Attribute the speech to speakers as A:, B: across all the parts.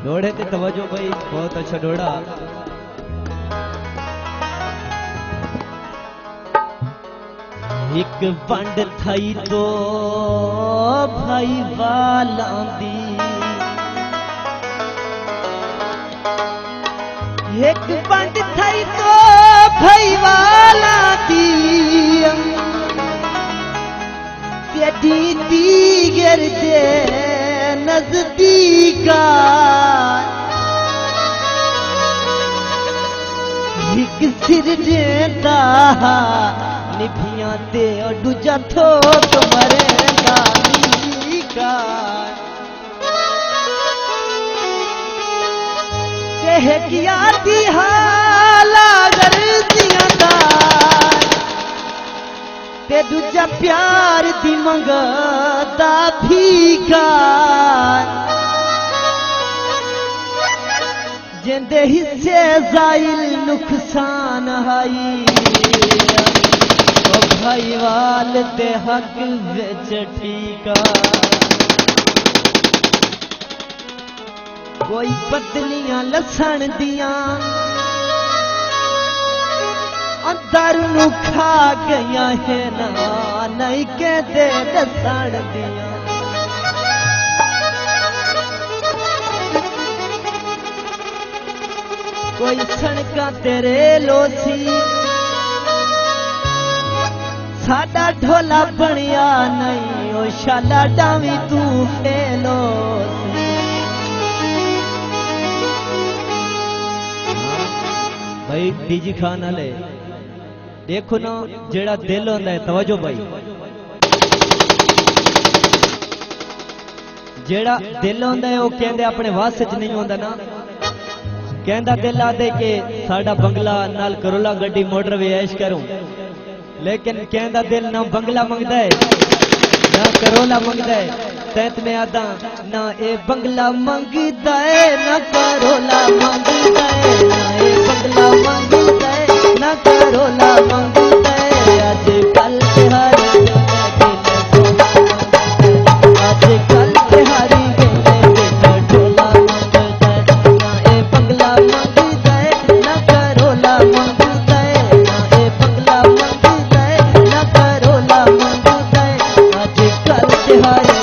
A: डोड़े ते तवज्जो भाई, बहुत अच्छा डोड़ा। एक बंड थई तो भाई वालां दी, एक बंड थई तो भाई वालां दी, तेरी दीगर दे नजदीका, एक सिर देंदा निभियां ते और दूजा ठोक मरेंदा नीका, कह किया दी हाला गर्दियां दा, ते दूजा प्यार दी मंगदा भीखा, जिंदे हिस्से जाइल नुकसान हाई, ओ भाई वाल दे हक विच ठीका, कोई बदलियां लसन दियां अंदर नु खा गया है ना, नहीं कहते दसन दियां, कोई सड़का तेरे लोसी साडा ढोला बनिया नहीं, ओ शाला डावी तू फेलो भाई। डीजी खान वाले देखो ना, जेड़ा दिल होंदा है, तवज्जो भाई, जेड़ा दिल होंदा है वो कहंदे अपने वास च नहीं होंदा ना, कहंदा दिल आदे के साडा बंगला नाल करोला गड्डी मोटर वे ऐश करूं, लेकिन कहंदा दिल ना बंगला मंगदा है ना करोला मंगदा है, तैत में आदा ना ए बंगला मंगदा है ना करोला मंगदा है, ना ए बंगला मंगदा है ना करोला मंगदा है, आजकल तिहारी आजकल तिहारी ढोला मंगदा है, ना ए बंगला मंगदा है ना करोला मंगदा है, ना ए बंगला मंगदा है ना करोला मंगदा है, आजकल तिहारी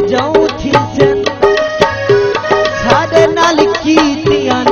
A: जाऊं थी साढ़े नाल कीतियां